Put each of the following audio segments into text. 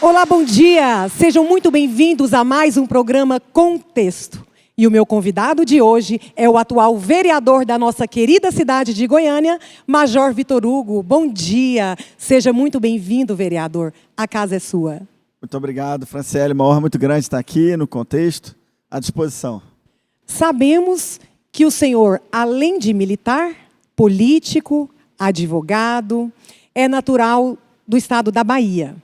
Olá, bom dia! Sejam muito bem-vindos a mais um programa Contexto. E o meu convidado de hoje é o atual vereador da nossa querida cidade de Goiânia, Major Vitor Hugo. Bom dia! Seja muito bem-vindo, vereador. A casa é sua. Muito obrigado, Franciele. Uma honra muito grande estar aqui no Contexto, à disposição. Sabemos que o senhor, além de militar, político, advogado, é natural do estado da Bahia.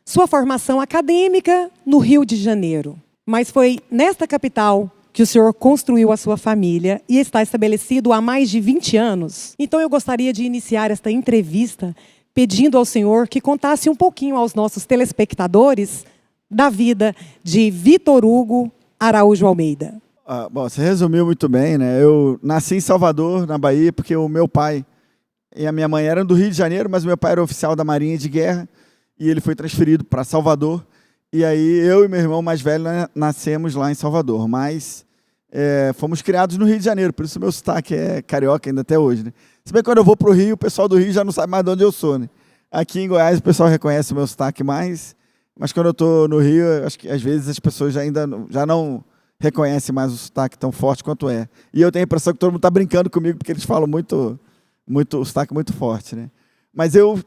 Sua formação acadêmica no Rio de Janeiro. Mas foi nesta capital que o senhor construiu a sua família e está estabelecido há mais de 20 anos. Então eu gostaria de iniciar esta entrevista pedindo ao senhor que contasse um pouquinho aos nossos telespectadores da vida de Vitor Hugo Araújo Almeida. Bom, você resumiu muito bem, né? Eu nasci em Salvador, na Bahia, porque o meu pai e a minha mãe eram do Rio de Janeiro, mas o meu pai era oficial da Marinha de Guerra e ele foi transferido para Salvador. E aí eu e meu irmão mais velho nascemos lá em Salvador, mas fomos criados no Rio de Janeiro, por isso o meu sotaque é carioca ainda até hoje, né? Se bem que quando eu vou para o Rio, o pessoal do Rio já não sabe mais de onde eu sou, né? Aqui em Goiás o pessoal reconhece o meu sotaque mais, mas quando eu estou no Rio, acho que às vezes as pessoas já não reconhecem mais o sotaque tão forte quanto é. E eu tenho a impressão que todo mundo está brincando comigo, porque eles falam o sotaque muito forte, né? Mas eu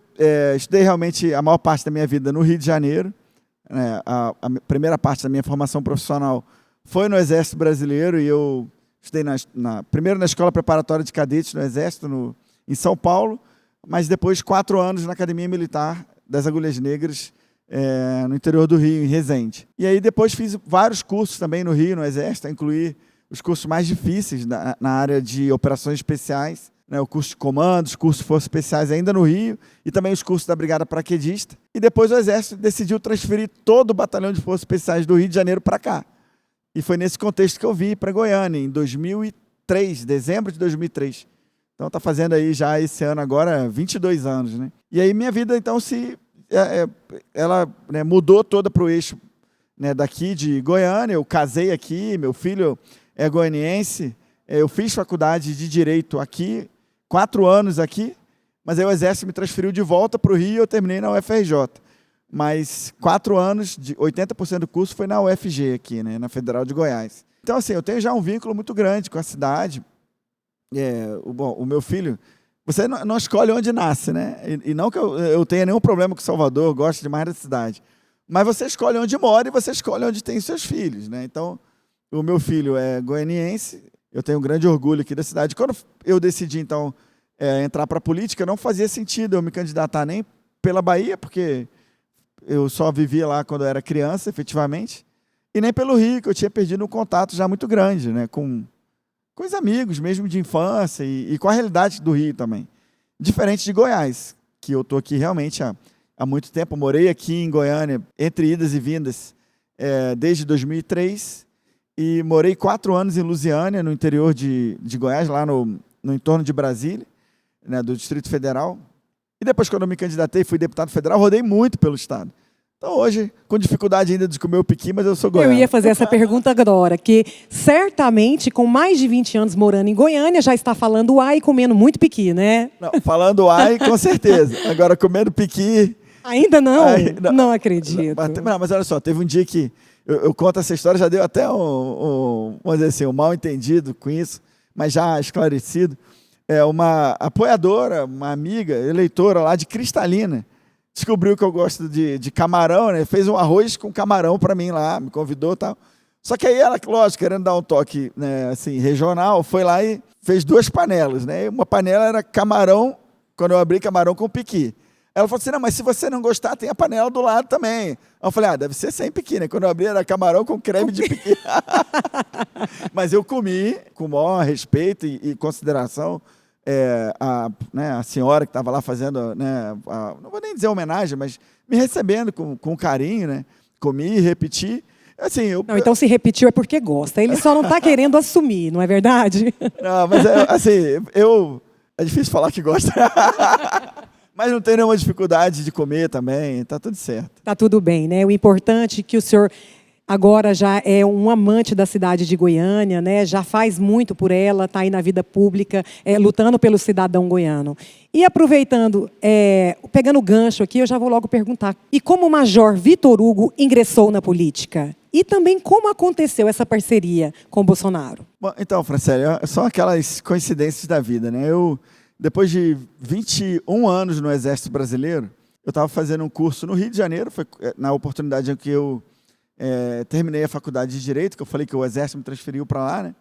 estudei realmente a maior parte da minha vida no Rio de Janeiro. A primeira parte da minha formação profissional foi no Exército Brasileiro e eu estudei primeiro na Escola Preparatória de Cadetes no Exército, em São Paulo, mas depois 4 anos na Academia Militar das Agulhas Negras, no interior do Rio, em Resende. E aí depois fiz vários cursos também no Rio, no Exército, a incluir os cursos mais difíceis na área de operações especiais, né, o curso de comandos, curso de forças especiais ainda no Rio, e também os cursos da Brigada Paraquedista. E depois o Exército decidiu transferir todo o batalhão de forças especiais do Rio de Janeiro para cá. E foi nesse contexto que eu vim para Goiânia, em 2003, dezembro de 2003. Então está fazendo aí já esse ano agora 22 anos, né? E aí minha vida então ela mudou toda para o eixo, né, daqui de Goiânia. Eu casei aqui, meu filho é goianiense, eu fiz faculdade de Direito aqui, 4 anos aqui, mas aí o Exército me transferiu de volta para o Rio e eu terminei na UFRJ. Mas 4 anos, 80% do curso foi na UFG aqui, né, na Federal de Goiás. Então, assim, eu tenho já um vínculo muito grande com a cidade. O meu filho, você não escolhe onde nasce, né? E não que eu tenha nenhum problema com Salvador, eu gosto demais da cidade. Mas você escolhe onde mora e você escolhe onde tem seus filhos, né? Então, o meu filho é goianiense, eu tenho um grande orgulho aqui da cidade. Quando eu decidi, então, entrar para a política, não fazia sentido eu me candidatar nem pela Bahia, porque eu só vivia lá quando eu era criança, efetivamente, e nem pelo Rio, que eu tinha perdido um contato já muito grande, né, com os amigos mesmo de infância e com a realidade do Rio também. Diferente de Goiás, que eu estou aqui realmente há muito tempo. Eu morei aqui em Goiânia, entre idas e vindas, desde 2003, e morei 4 anos em Lusiânia, no interior de Goiás, lá no entorno de Brasília, né, do Distrito Federal. E depois, quando eu me candidatei, fui deputado federal, rodei muito pelo estado. Então, hoje, com dificuldade ainda de comer o piqui, mas eu sou goiano. Eu ia fazer essa pergunta agora, que certamente, com mais de 20 anos morando em Goiânia, já está falando ai e comendo muito piqui, né? Não, falando ai, com certeza. Agora, comendo piqui... Ainda não? Não acredito. Mas olha só, teve um dia que... Eu conto essa história, já deu até vamos dizer assim, um mal entendido com isso, mas já esclarecido. Uma apoiadora, uma amiga, eleitora lá de Cristalina, descobriu que eu gosto de camarão, né? Fez um arroz com camarão para mim lá, me convidou e tal. Só que aí ela, lógico, querendo dar um toque, né, assim, regional, foi lá e fez 2 panelas, né? Uma panela era camarão, quando eu abri, camarão com piqui. Ela falou assim, não, mas se você não gostar, tem a panela do lado também. Aí eu falei, deve ser sem piqui, né? Quando eu abri, era camarão com creme de piqui. Mas eu comi com o maior respeito e consideração. A senhora que estava lá fazendo, né, não vou nem dizer homenagem, mas me recebendo com carinho, né? Comi, repeti. Assim, então, se repetiu é porque gosta. Ele só não está querendo assumir, não é verdade? Não, mas assim, é difícil falar que gosta. Mas não tem nenhuma dificuldade de comer também, está tudo certo. Está tudo bem, né? O importante é que o senhor agora já é um amante da cidade de Goiânia, né? Já faz muito por ela, está aí na vida pública, lutando pelo cidadão goiano. E aproveitando, pegando o gancho aqui, eu já vou logo perguntar. E como o Major Vitor Hugo ingressou na política? E também como aconteceu essa parceria com o Bolsonaro? Bom, então, Franciele, são aquelas coincidências da vida, né? Eu, depois de 21 anos no Exército Brasileiro, eu estava fazendo um curso no Rio de Janeiro, foi na oportunidade em que eu terminei a faculdade de Direito, que eu falei que o Exército me transferiu para lá, né?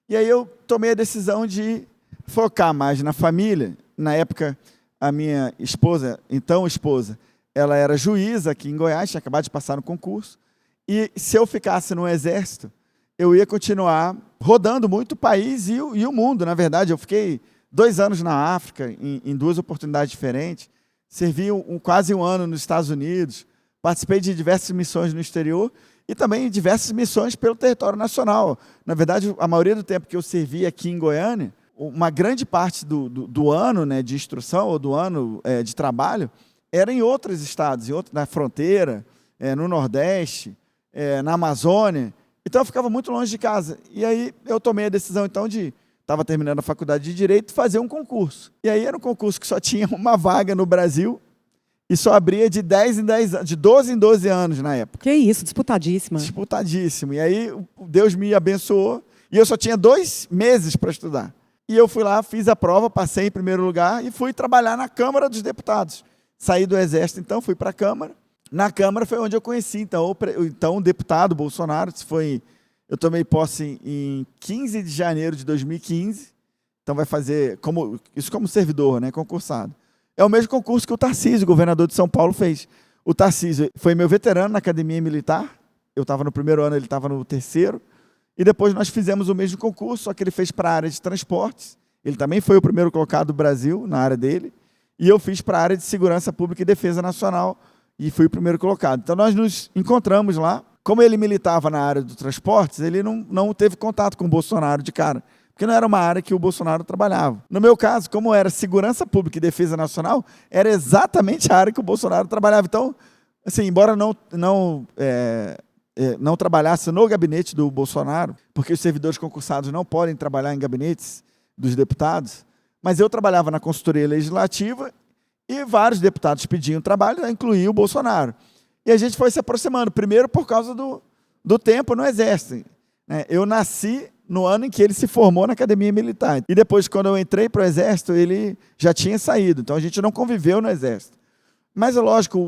E aí eu tomei a decisão de focar mais na família. Na época, a minha esposa, então esposa, ela era juíza aqui em Goiás, tinha acabado de passar no concurso. E se eu ficasse no Exército, eu ia continuar rodando muito o país e o mundo. Na verdade, eu fiquei 2 anos na África, em 2 oportunidades diferentes. Servi quase um ano nos Estados Unidos. Participei de diversas missões no exterior e também diversas missões pelo território nacional. Na verdade, a maioria do tempo que eu servi aqui em Goiânia, uma grande parte do ano, né, de instrução ou do ano de trabalho era em outros estados, na fronteira, no Nordeste, na Amazônia. Então, eu ficava muito longe de casa. E aí, eu tomei a decisão, então, estava terminando a faculdade de Direito, fazer um concurso. E aí, era um concurso que só tinha uma vaga no Brasil e só abria de 10 em 10 anos, de 12 em 12 anos na época. Que isso, disputadíssima. Disputadíssimo. E aí, Deus me abençoou e eu só tinha 2 meses para estudar. E eu fui lá, fiz a prova, passei em primeiro lugar e fui trabalhar na Câmara dos Deputados. Saí do Exército, então, fui para a Câmara. Na Câmara foi onde eu conheci, então, o deputado Bolsonaro. Eu tomei posse em 15 de janeiro de 2015. Então, vai fazer isso como servidor, né, concursado. É o mesmo concurso que o Tarcísio, governador de São Paulo, fez. O Tarcísio foi meu veterano na Academia Militar. Eu estava no primeiro ano, ele estava no terceiro. E depois nós fizemos o mesmo concurso, só que ele fez para a área de transportes. Ele também foi o primeiro colocado do Brasil, na área dele. E eu fiz para a área de segurança pública e defesa nacional, e fui o primeiro colocado. Então, nós nos encontramos lá. Como ele militava na área do transportes, ele não teve contato com o Bolsonaro de cara, porque não era uma área que o Bolsonaro trabalhava. No meu caso, como era segurança pública e defesa nacional, era exatamente a área que o Bolsonaro trabalhava. Então, assim, embora não trabalhasse no gabinete do Bolsonaro, porque os servidores concursados não podem trabalhar em gabinetes dos deputados, mas eu trabalhava na consultoria legislativa e vários deputados pediam trabalho, a incluir o Bolsonaro. E a gente foi se aproximando, primeiro por causa do tempo no Exército. Eu nasci no ano em que ele se formou na Academia Militar. E depois, quando eu entrei para o Exército, ele já tinha saído. Então, a gente não conviveu no Exército. Mas, é lógico,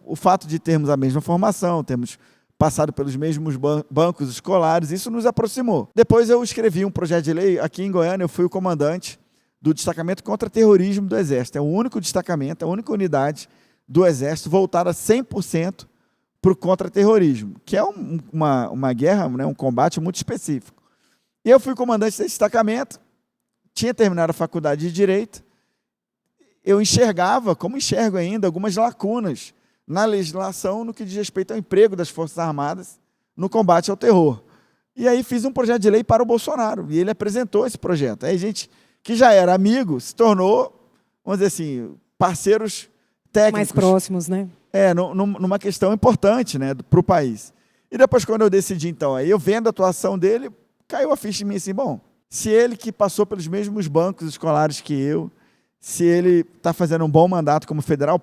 o fato de termos a mesma formação, termos passado pelos mesmos bancos escolares, isso nos aproximou. Depois, eu escrevi um projeto de lei. Aqui em Goiânia, eu fui o comandante do destacamento contra terrorismo do Exército. É o único destacamento, a única unidade do Exército voltada 100% para o contra-terrorismo, que é uma guerra, né, um combate muito específico. E eu fui comandante desse destacamento, tinha terminado a faculdade de Direito, eu enxergava, como enxergo ainda, algumas lacunas na legislação no que diz respeito ao emprego das Forças Armadas no combate ao terror. E aí fiz um projeto de lei para o Bolsonaro, e ele apresentou esse projeto. Aí a gente, que já era amigo, se tornou, vamos dizer assim, parceiros técnicos. Mais próximos, né? Numa questão importante, né, para o país. E depois, quando eu decidi, então, aí eu vendo a atuação dele, caiu a ficha em mim assim, bom, se ele que passou pelos mesmos bancos escolares que eu, se ele está fazendo um bom mandato como federal,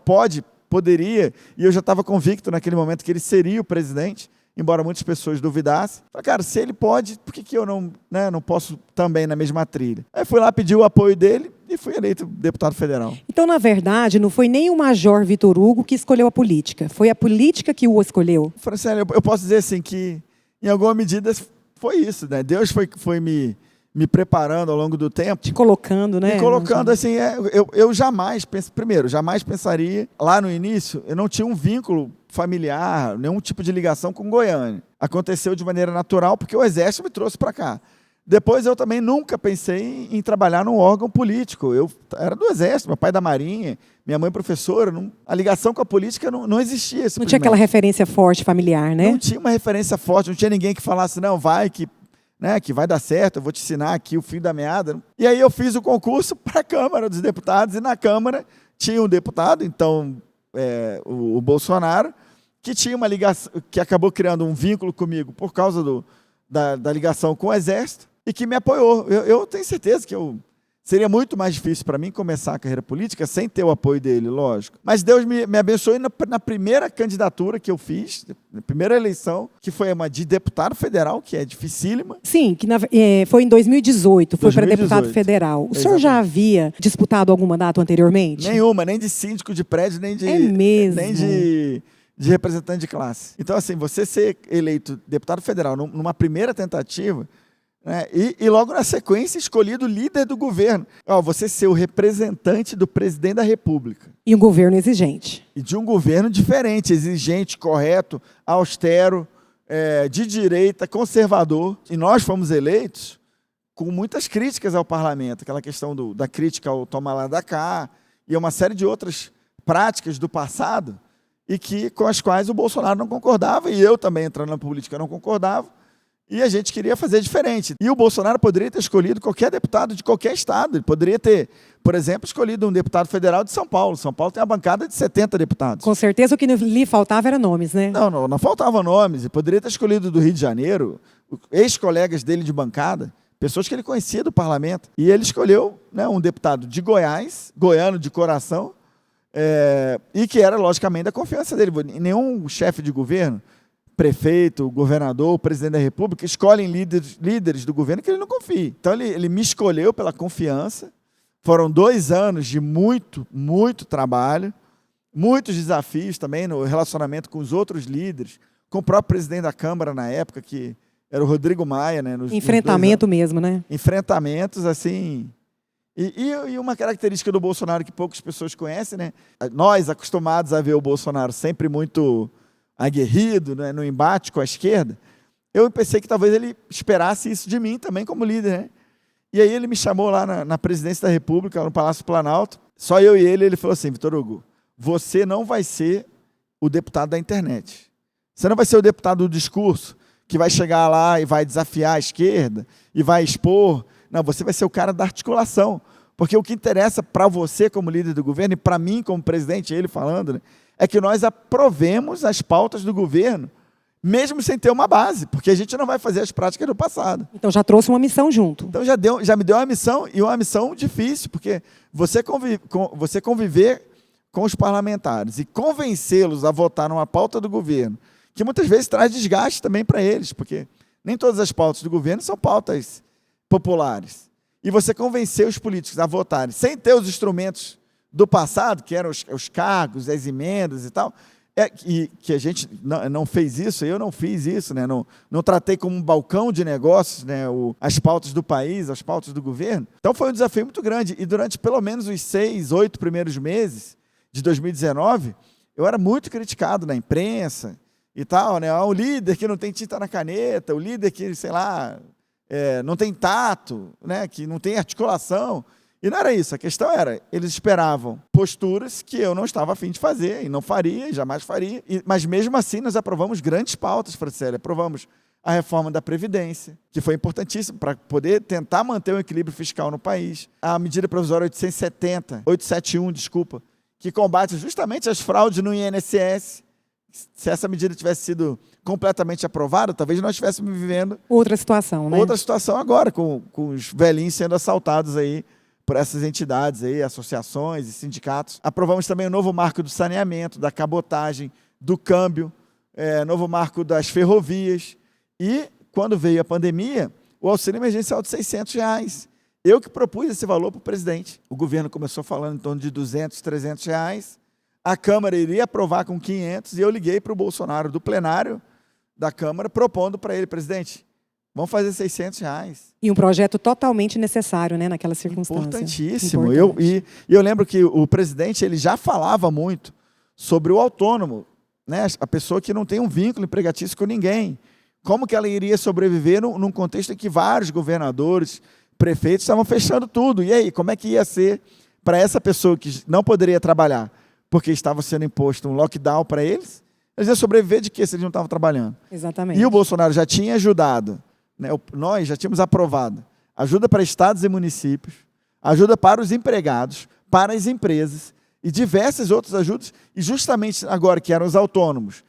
poderia, e eu já estava convicto naquele momento que ele seria o presidente, embora muitas pessoas duvidassem. Falei, cara, se ele pode, por que eu não posso também na mesma trilha? Aí fui lá pedir o apoio dele e fui eleito deputado federal. Então, na verdade, não foi nem o Major Vitor Hugo que escolheu a política, foi a política que o escolheu. Franciele, eu posso dizer assim que, em alguma medida, foi isso, né? Deus foi me preparando ao longo do tempo. Te colocando, né? Me colocando, assim, eu jamais pensaria, lá no início, eu não tinha um vínculo familiar, nenhum tipo de ligação com Goiânia. Aconteceu de maneira natural, porque o Exército me trouxe para cá. Depois eu também nunca pensei em trabalhar num órgão político. Eu era do Exército, meu pai da Marinha, minha mãe professora. A ligação com a política não existia. Não tinha aquela referência forte familiar, né? Não tinha uma referência forte, não tinha ninguém que falasse, não, vai, que vai dar certo, eu vou te ensinar aqui o fio da meada. E aí eu fiz o concurso para a Câmara dos Deputados, e na Câmara tinha um deputado, então o Bolsonaro, que tinha uma ligação, que acabou criando um vínculo comigo por causa da ligação com o Exército e que me apoiou. Eu tenho certeza que seria muito mais difícil para mim começar a carreira política sem ter o apoio dele, lógico. Mas Deus me abençoou na primeira candidatura que eu fiz, na primeira eleição, que foi uma de deputado federal, que é dificílima. Sim, que foi em 2018, foi para deputado federal. O senhor já havia disputado algum mandato anteriormente? Nenhuma, nem de síndico de prédio, nem de... É mesmo? Nem de representante de classe. Então, assim, você ser eleito deputado federal numa primeira tentativa, né, e logo na sequência escolhido líder do governo. Você ser o representante do presidente da República. E um governo exigente. E de um governo diferente, exigente, correto, austero, de direita, conservador. E nós fomos eleitos com muitas críticas ao parlamento, aquela questão da crítica ao toma lá da cá, e uma série de outras práticas do passado, e com as quais o Bolsonaro não concordava, e eu também, entrando na política, não concordava, e a gente queria fazer diferente. E o Bolsonaro poderia ter escolhido qualquer deputado de qualquer estado. Ele poderia ter, por exemplo, escolhido um deputado federal de São Paulo. São Paulo tem uma bancada de 70 deputados. Com certeza o que lhe faltava era nomes, né? Não faltavam nomes. Ele poderia ter escolhido do Rio de Janeiro, ex-colegas dele de bancada, pessoas que ele conhecia do parlamento. E ele escolheu, né, um deputado de Goiás, goiano de coração, e que era, logicamente, da confiança dele. Nenhum chefe de governo, prefeito, governador, presidente da República, escolhem líderes do governo que ele não confia. Então, ele me escolheu pela confiança. Foram 2 anos de muito, muito trabalho, muitos desafios também no relacionamento com os outros líderes, com o próprio presidente da Câmara na época, que era o Rodrigo Maia. Né, enfrentamento mesmo, né? Enfrentamentos, assim... E uma característica do Bolsonaro que poucas pessoas conhecem, né? Nós, acostumados a ver o Bolsonaro sempre muito aguerrido, né, no embate com a esquerda, eu pensei que talvez ele esperasse isso de mim também como líder, né? E aí ele me chamou lá na presidência da República, no Palácio Planalto, só eu e ele falou assim: Vitor Hugo, você não vai ser o deputado da internet. Você não vai ser o deputado do discurso, que vai chegar lá e vai desafiar a esquerda, e vai expor. Não, você vai ser o cara da articulação. Porque o que interessa para você como líder do governo, e para mim como presidente, ele falando, né, é que nós aprovemos as pautas do governo, mesmo sem ter uma base, porque a gente não vai fazer as práticas do passado. Então já trouxe uma missão junto. Então já me deu uma missão, e uma missão difícil, porque você conviver com os parlamentares e convencê-los a votar numa pauta do governo, que muitas vezes traz desgaste também para eles, porque nem todas as pautas do governo são pautas populares. E você convencer os políticos a votarem sem ter os instrumentos do passado, que eram os cargos, as emendas e tal, que a gente não fez isso, eu não fiz isso, né? Não tratei como um balcão de negócios, né, as pautas do país, as pautas do governo. Então foi um desafio muito grande, e durante pelo menos os 6, 8 primeiros meses de 2019, eu era muito criticado na imprensa e tal, né? O líder que não tem tinta na caneta, o líder que, sei lá, não tem tato, né, que não tem articulação. E não era isso, a questão era, eles esperavam posturas que eu não estava a fim de fazer, e não faria, e jamais faria. Mas mesmo assim nós aprovamos grandes pautas, Franciele. Aprovamos a reforma da Previdência, que foi importantíssima para poder tentar manter o equilíbrio fiscal no país. A medida provisória 871, que combate justamente as fraudes no INSS. Se essa medida tivesse sido completamente aprovada, talvez nós estivéssemos vivendo outra situação, né? Outra situação agora, com os velhinhos sendo assaltados aí por essas entidades aí, associações e sindicatos. Aprovamos também o novo marco do saneamento, da cabotagem, do câmbio, novo marco das ferrovias. E, quando veio a pandemia, o auxílio emergencial de R$600. Eu que propus esse valor para o presidente. O governo começou falando em torno de R$200, R$300. A Câmara iria aprovar com 500, e eu liguei para o Bolsonaro do plenário da Câmara, propondo para ele: presidente, vamos fazer R$600. E um projeto totalmente necessário, né, naquela circunstância. Importantíssimo. Eu lembro que o presidente ele já falava muito sobre o autônomo, né, a pessoa que não tem um vínculo empregatício com ninguém. Como que ela iria sobreviver num contexto em que vários governadores, prefeitos estavam fechando tudo? E aí, como é que ia ser para essa pessoa que não poderia trabalhar, porque estava sendo imposto um lockdown para eles? Eles iam sobreviver de quê se eles não estavam trabalhando? Exatamente. E o Bolsonaro já tinha ajudado, né? Nós já tínhamos aprovado ajuda para estados e municípios, ajuda para os empregados, para as empresas e diversas outras ajudas. E justamente agora que eram os autônomos,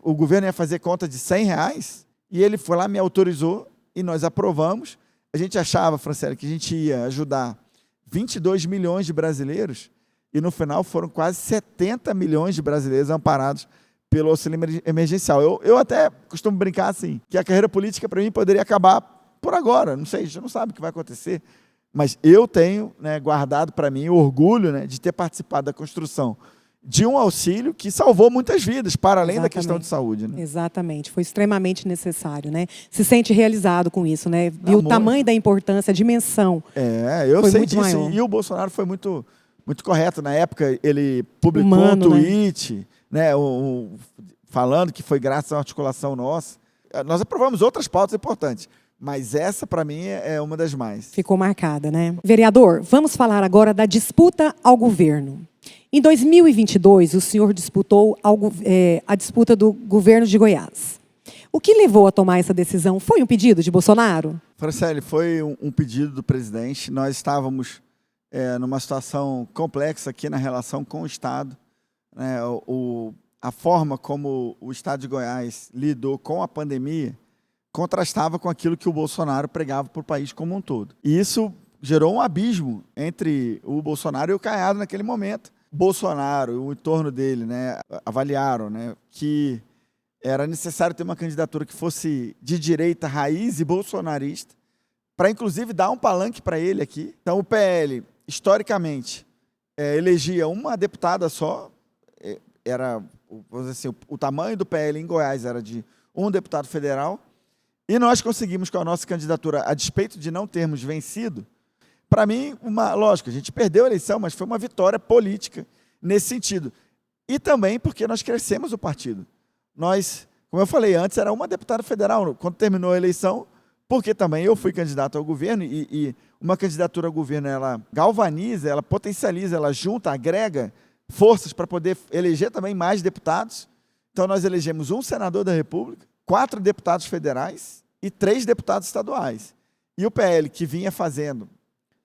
O governo ia fazer conta de R$100 e ele foi lá, me autorizou e nós aprovamos. A gente achava, Franciele, que a gente ia ajudar 22 milhões de brasileiros e no final foram quase 70 milhões de brasileiros amparados pelo auxílio emergencial. Eu até costumo brincar assim, que a carreira política para mim poderia acabar por agora, não sei, a gente não sabe o que vai acontecer, mas eu tenho, né, guardado para mim o orgulho, né, de ter participado da construção de um auxílio que salvou muitas vidas, para além da questão de saúde. Né? Exatamente, foi extremamente necessário, né? Se sente realizado com isso, né? Viu o tamanho da importância, a dimensão. Eu sei disso, maior. E o Bolsonaro foi muito, muito correto. Na época, ele publicou um tweet, né, falando que foi graças à articulação nossa. Nós aprovamos outras pautas importantes, mas essa, para mim, é uma das mais. Ficou marcada, né? Vereador, vamos falar agora da disputa ao governo. Em 2022, o senhor disputou a disputa do governo de Goiás. O que levou a tomar essa decisão? Foi um pedido de Bolsonaro? Franciele, foi um pedido do presidente. Nós estávamos numa situação complexa aqui na relação com o Estado. Né? A forma como o Estado de Goiás lidou com a pandemia contrastava com aquilo que o Bolsonaro pregava para o país como um todo. E isso gerou um abismo entre o Bolsonaro e o Caiado naquele momento. Bolsonaro e o entorno dele, né, avaliaram, né, que era necessário ter uma candidatura que fosse de direita raiz e bolsonarista, para inclusive dar um palanque para ele aqui. Então o PL, historicamente, elegia uma deputada só, vamos dizer assim, o tamanho do PL em Goiás era de um deputado federal, e nós conseguimos com a nossa candidatura, a despeito de não termos vencido, para mim, lógico, a gente perdeu a eleição, mas foi uma vitória política nesse sentido. E também porque nós crescemos o partido. Nós, como eu falei antes, era uma deputada federal quando terminou a eleição, porque também eu fui candidato ao governo e uma candidatura ao governo, ela galvaniza, ela potencializa, ela junta, agrega forças para poder eleger também mais deputados. Então nós elegemos um senador da República, 4 deputados federais e 3 deputados estaduais. E o PL, que vinha fazendo,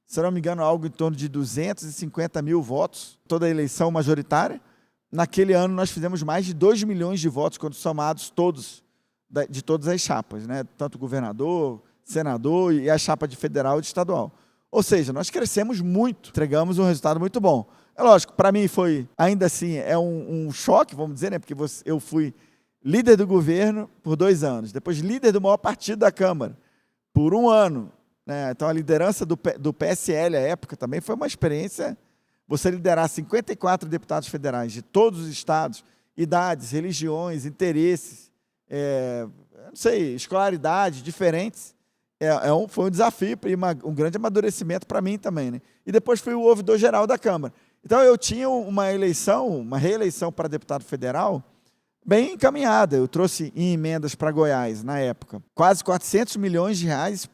se não me engano, algo em torno de 250 mil votos, toda a eleição majoritária. Naquele ano, nós fizemos mais de 2 milhões de votos, quando somados todos, de todas as chapas, né? Tanto governador, senador e a chapa de federal e de estadual. Ou seja, nós crescemos muito, entregamos um resultado muito bom. É lógico, para mim foi, ainda assim, um choque, vamos dizer, né? Porque eu fui líder do governo por 2 anos, depois líder do maior partido da Câmara por 1 ano. Então, a liderança do PSL à época também foi uma experiência. Você liderar 54 deputados federais de todos os estados, idades, religiões, interesses, não sei, escolaridade, diferentes, foi um desafio e um grande amadurecimento para mim também. Né? E depois fui o ouvidor geral da Câmara. Então, eu tinha uma reeleição para deputado federal, bem encaminhada. Eu trouxe em emendas para Goiás, na época, quase 400 milhões de reais,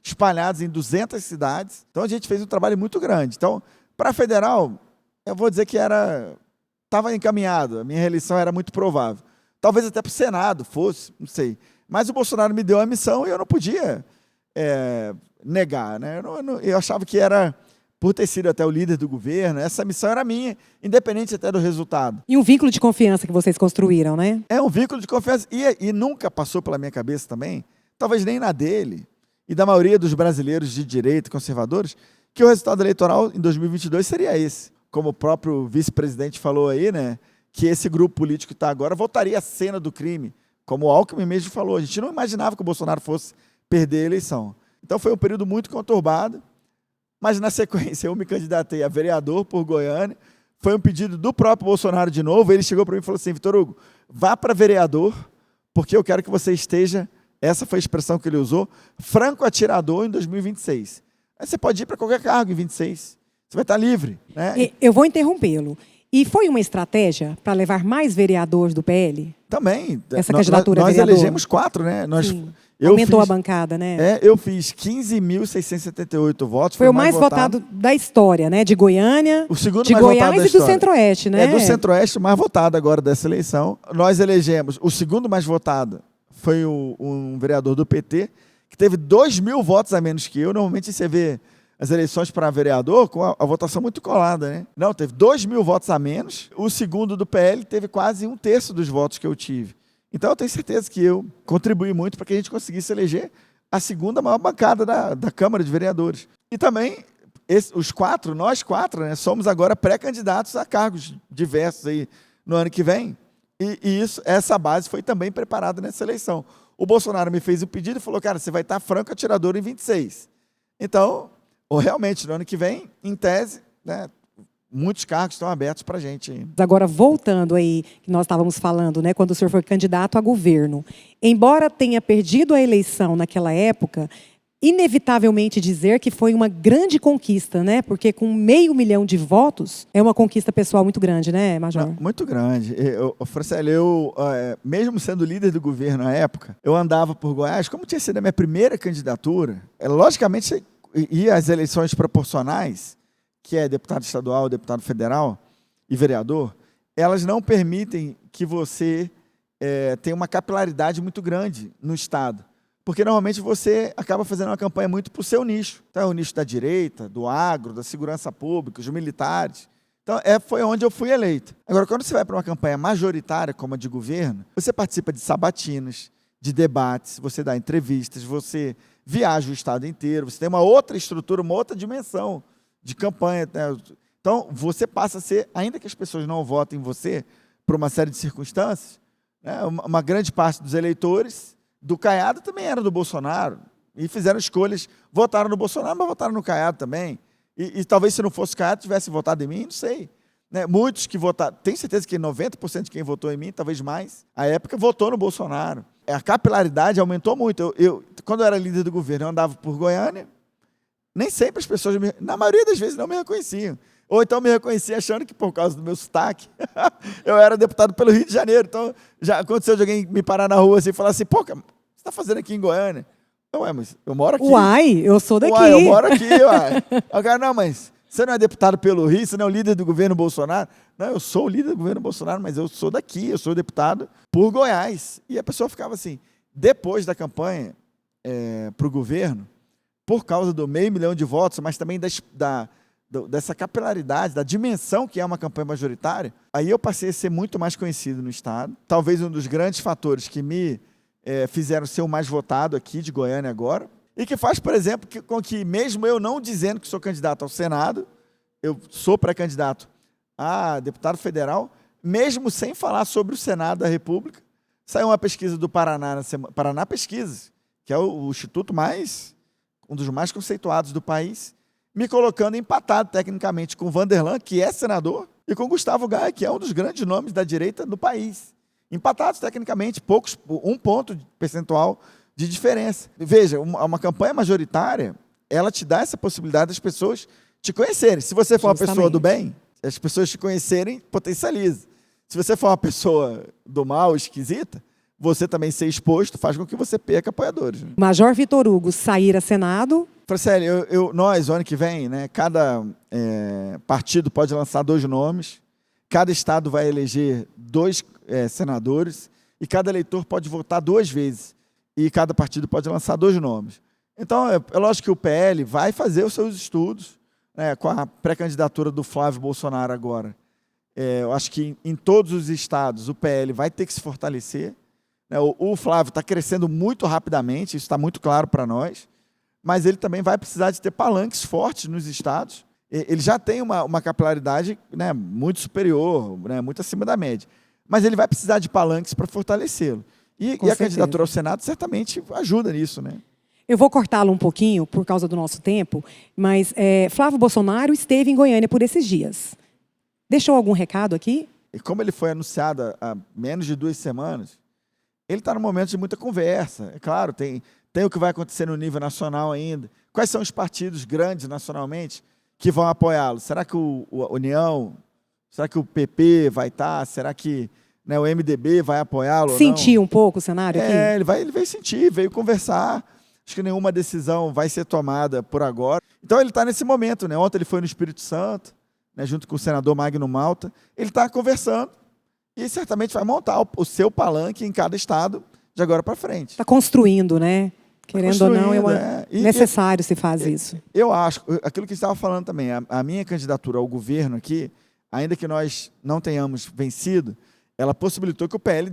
espalhados em 200 cidades. Então, a gente fez um trabalho muito grande. Então, para a federal, eu vou dizer que estava encaminhado, a minha reeleição era muito provável. Talvez até para o Senado fosse, não sei. Mas o Bolsonaro me deu a missão e eu não podia negar. Né? Eu achava que era, por ter sido até o líder do governo, essa missão era minha, independente até do resultado. E um vínculo de confiança que vocês construíram, né? É um vínculo de confiança. E nunca passou pela minha cabeça também, talvez nem na dele, e da maioria dos brasileiros de direita, conservadores, que o resultado eleitoral em 2022 seria esse. Como o próprio vice-presidente falou aí, né, que esse grupo político que está agora voltaria à cena do crime, como o Alckmin mesmo falou. A gente não imaginava que o Bolsonaro fosse perder a eleição. Então foi um período muito conturbado, mas na sequência eu me candidatei a vereador por Goiânia. Foi um pedido do próprio Bolsonaro de novo. Ele chegou para mim e falou assim: Vitor Hugo, vá para vereador, porque eu quero que você esteja, essa foi a expressão que ele usou, franco atirador em 2026. Aí você pode ir para qualquer cargo em 26. Você vai estar livre. Né? Eu vou interrompê-lo. E foi uma estratégia para levar mais vereadores do PL? Também. Essa candidatura a vereador? Nós elegemos 4, né? Aumentou a bancada, né? Eu fiz 15.678 votos. Foi o mais votado da história, né? De Goiânia, o segundo de mais Goiás votado da e do Centro-Oeste, né? Do Centro-Oeste, o mais votado agora dessa eleição. Nós elegemos, o segundo mais votado foi um vereador do PT, que teve 2.000 votos a menos que eu. Normalmente você vê as eleições para vereador com a votação muito colada, né? Não, teve 2.000 votos a menos. O segundo do PL teve quase 1/3 dos votos que eu tive. Então, eu tenho certeza que eu contribuí muito para que a gente conseguisse eleger a segunda maior bancada da Câmara de Vereadores. E também, nós quatro, né, somos agora pré-candidatos a cargos diversos aí no ano que vem. E essa base foi também preparada nessa eleição. O Bolsonaro me fez o pedido e falou, cara, você vai estar franco atirador em 26. Então, realmente, no ano que vem, em tese, né, muitos cargos estão abertos para a gente aí. Agora, voltando aí, que nós estávamos falando, né, quando o senhor foi candidato a governo, embora tenha perdido a eleição naquela época, inevitavelmente dizer que foi uma grande conquista, né? Porque com 500 mil de votos, é uma conquista pessoal muito grande, né, Major? Não, muito grande. Franciele, mesmo sendo líder do governo na época, eu andava por Goiás, como tinha sido a minha primeira candidatura, logicamente, e as eleições proporcionais, que é deputado estadual, deputado federal e vereador, elas não permitem que você tenha uma capilaridade muito grande no Estado. Porque, normalmente, você acaba fazendo uma campanha muito para o seu nicho. Então, é o nicho da direita, do agro, da segurança pública, os militares. Então, foi onde eu fui eleito. Agora, quando você vai para uma campanha majoritária, como a de governo, você participa de sabatinas, de debates, você dá entrevistas, você viaja o Estado inteiro, você tem uma outra estrutura, uma outra dimensão de campanha, né? Então, você passa a ser, ainda que as pessoas não votem em você, por uma série de circunstâncias, né, uma grande parte dos eleitores do Caiado também era do Bolsonaro, e fizeram escolhas, votaram no Bolsonaro, mas votaram no Caiado também, e talvez se não fosse o Caiado, tivesse votado em mim, não sei. Né? Muitos que votaram, tenho certeza que 90% de quem votou em mim, talvez mais, à época, votou no Bolsonaro. A capilaridade aumentou muito. Quando eu era líder do governo, eu andava por Goiânia, nem sempre as pessoas, na maioria das vezes, não me reconheciam. Ou então me reconheciam achando que, por causa do meu sotaque, eu era deputado pelo Rio de Janeiro. Então, já aconteceu de alguém me parar na rua assim, e falar assim, pô, o que você está fazendo aqui em Goiânia? Ué, mas eu moro aqui. Uai, eu sou daqui. Uai, eu moro aqui, uai. O cara, não, mas você não é deputado pelo Rio, você não é o líder do governo Bolsonaro. Não, eu sou o líder do governo Bolsonaro, mas eu sou daqui, eu sou deputado por Goiás. E a pessoa ficava assim, depois da campanha para o governo, por causa do 500 mil de votos, mas também dessa capilaridade, da dimensão que é uma campanha majoritária, aí eu passei a ser muito mais conhecido no Estado. Talvez um dos grandes fatores que me fizeram ser o mais votado aqui de Goiânia agora, e que faz, por exemplo, com que mesmo eu não dizendo que sou candidato ao Senado, eu sou pré-candidato a deputado federal, mesmo sem falar sobre o Senado da República, saiu uma pesquisa do Paraná, Paraná Pesquisas, que é o instituto um dos mais conceituados do país, me colocando empatado tecnicamente com o Vanderlan, que é senador, e com o Gustavo Gaia, que é um dos grandes nomes da direita no país. Empatados tecnicamente, um ponto percentual de diferença. Veja, uma campanha majoritária, ela te dá essa possibilidade das pessoas te conhecerem. Se você for uma pessoa do bem, as pessoas te conhecerem, potencializa. Se você for uma pessoa do mal, esquisita, você também ser exposto faz com que você perca apoiadores. Né? Major Vitor Hugo sair a Senado. Franciele, nós, ano que vem, né, cada partido pode lançar 2 nomes, cada estado vai eleger 2 senadores, e cada eleitor pode votar 2 vezes, e cada partido pode lançar 2 nomes. Então, é lógico que o PL vai fazer os seus estudos, né, com a pré-candidatura do Flávio Bolsonaro agora. Eu acho que em todos os estados o PL vai ter que se fortalecer. Né, o Flávio está crescendo muito rapidamente, isso está muito claro para nós, mas ele também vai precisar de ter palanques fortes nos estados. Ele já tem uma capilaridade, né, muito superior, né, muito acima da média, mas ele vai precisar de palanques para fortalecê-lo. E a candidatura ao Senado certamente ajuda nisso. Né? Eu vou cortá-lo um pouquinho por causa do nosso tempo, mas Flávio Bolsonaro esteve em Goiânia por esses dias. Deixou algum recado aqui? E como ele foi anunciado há menos de 2 semanas, ele está num momento de muita conversa. É claro, tem o que vai acontecer no nível nacional ainda. Quais são os partidos grandes nacionalmente que vão apoiá-lo? Será que o União, será que o PP vai estar? Será que, né, o MDB vai apoiá-lo? Sentir um pouco o cenário aqui? Ele veio sentir, veio conversar. Acho que nenhuma decisão vai ser tomada por agora. Então ele está nesse momento. Né? Ontem ele foi no Espírito Santo, né, junto com o senador Magno Malta. Ele está conversando e certamente vai montar o seu palanque em cada estado de agora para frente. Está construindo, né? Querendo ou não, E necessário se faz isso. Eu acho, aquilo que você estava falando também, a minha candidatura ao governo aqui, ainda que nós não tenhamos vencido, ela possibilitou que o PL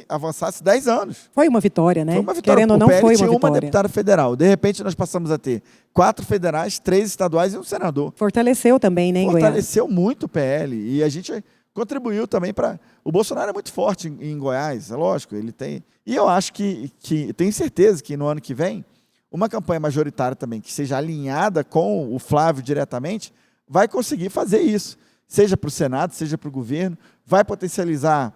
avançasse 10 anos. Foi uma vitória, né? Foi uma vitória. Querendo ou não, o PL foi tinha uma uma vitória. deputada federal. De repente, nós passamos a ter 4 federais, 3 estaduais e um senador. Fortaleceu também, né, em Goiás? Fortaleceu muito o PL. E a gente contribuiu também para... O Bolsonaro é muito forte em Goiás, é lógico. Ele tem... E eu acho que tenho certeza que no ano que vem, uma campanha majoritária também, que seja alinhada com o Flávio diretamente, vai conseguir fazer isso. Seja para o Senado, seja para o governo, vai potencializar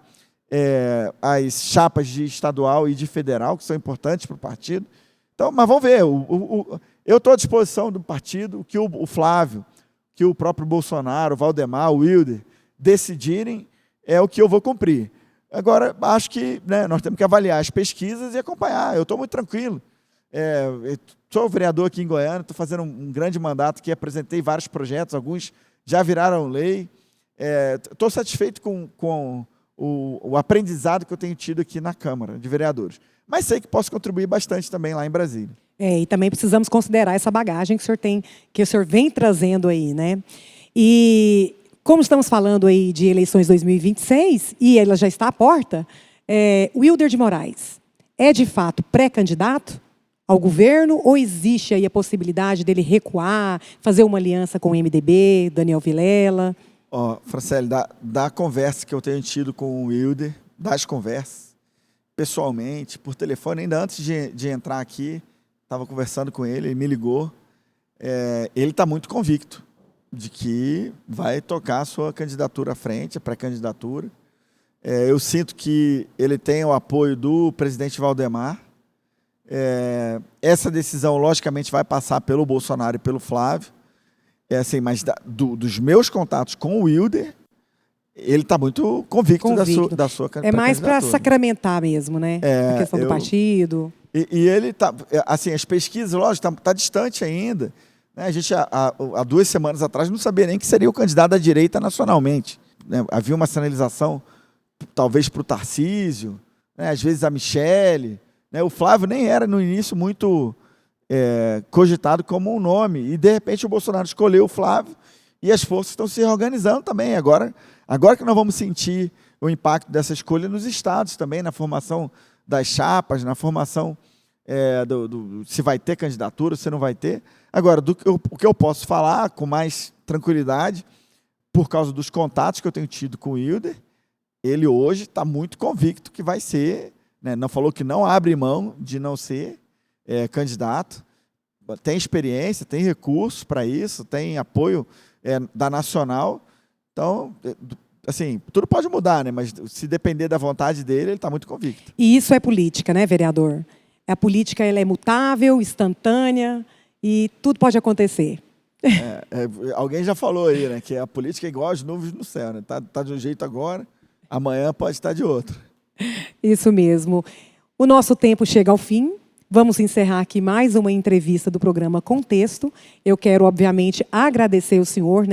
as chapas de estadual e de federal, que são importantes para o partido. Então, mas vamos ver. Eu estou à disposição do partido, que o Flávio, que o próprio Bolsonaro, o Valdemar, o Wilder, decidirem, é o que eu vou cumprir. Agora, acho que nós temos que avaliar as pesquisas e acompanhar. Eu estou muito tranquilo. Sou vereador aqui em Goiânia, estou fazendo um grande mandato que apresentei vários projetos, alguns já viraram lei. Estou satisfeito com o aprendizado que eu tenho tido aqui na Câmara de Vereadores. Mas sei que posso contribuir bastante também lá em Brasília. E também precisamos considerar essa bagagem que o senhor vem trazendo aí, né? E como estamos falando aí de eleições 2026, e ela já está à porta, Wilder de Moraes é de fato pré-candidato ao governo ou existe aí a possibilidade dele recuar, fazer uma aliança com o MDB, Daniel Vilela? Franciele, da conversa que eu tenho tido com o Wilder, das conversas, pessoalmente, por telefone, ainda antes de entrar aqui, estava conversando com ele me ligou. Ele está muito convicto de que vai tocar a sua candidatura à frente, a pré-candidatura. Eu sinto que ele tem o apoio do presidente Valdemar. Essa decisão, logicamente, vai passar pelo Bolsonaro e pelo Flávio. Mas dos meus contatos com o Wilder, ele está muito convicto. Da sua candidatura. É mais para sacramentar mesmo, né? A questão do partido. E ele está... Assim, as pesquisas, lógico, está distante ainda. A gente, há 2 semanas atrás, não sabia nem que seria o candidato da direita nacionalmente. Havia uma sinalização, talvez, para o Tarcísio, às vezes a Michele. O Flávio nem era, no início, muito cogitado como um nome. E, de repente, o Bolsonaro escolheu o Flávio e as forças estão se reorganizando também. Agora que nós vamos sentir o impacto dessa escolha nos estados também, na formação das chapas, na formação se vai ter candidatura, se não vai ter. Agora, o que eu posso falar com mais tranquilidade, por causa dos contatos que eu tenho tido com o Wilder, ele hoje está muito convicto que vai ser, não falou que não abre mão de não ser candidato, tem experiência, tem recursos para isso, tem apoio da Nacional. Então, assim, tudo pode mudar, mas se depender da vontade dele, ele está muito convicto. E isso é política, né, vereador? A política ela é mutável, instantânea, e tudo pode acontecer. Alguém já falou aí, que a política é igual às nuvens no céu, né? Tá de um jeito agora, amanhã pode estar de outro. Isso mesmo. O nosso tempo chega ao fim. Vamos encerrar aqui mais uma entrevista do programa Contexto. Eu quero, obviamente, agradecer o senhor,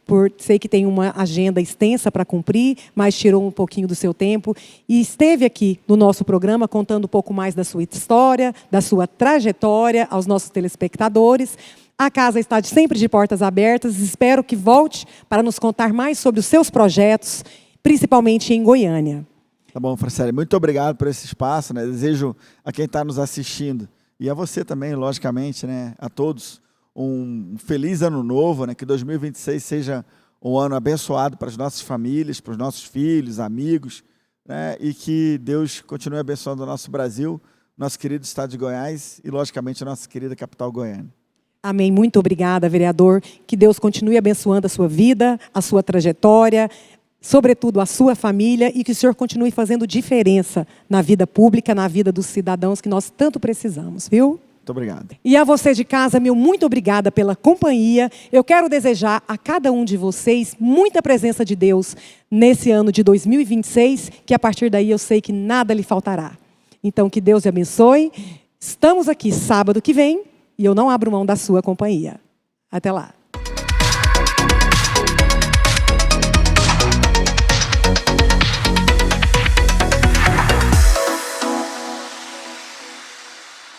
por sei que tem uma agenda extensa para cumprir, mas tirou um pouquinho do seu tempo e esteve aqui no nosso programa contando um pouco mais da sua história, da sua trajetória aos nossos telespectadores. A casa está sempre de portas abertas. Espero que volte para nos contar mais sobre os seus projetos, principalmente em Goiânia. Tá bom, Franciele, muito obrigado por esse espaço. Desejo a quem está nos assistindo e a você também, logicamente, a todos, um feliz ano novo, que 2026 seja um ano abençoado para as nossas famílias, para os nossos filhos, amigos, e que Deus continue abençoando o nosso Brasil, nosso querido estado de Goiás e, logicamente, a nossa querida capital Goiânia. Amém. Muito obrigada, vereador. Que Deus continue abençoando a sua vida, a sua trajetória, sobretudo a sua família, e que o senhor continue fazendo diferença na vida pública, na vida dos cidadãos que nós tanto precisamos, viu? Muito obrigado. E a você de casa, muito obrigada pela companhia. Eu quero desejar a cada um de vocês muita presença de Deus nesse ano de 2026, que a partir daí eu sei que nada lhe faltará. Então, que Deus lhe abençoe. Estamos aqui sábado que vem e eu não abro mão da sua companhia. Até lá.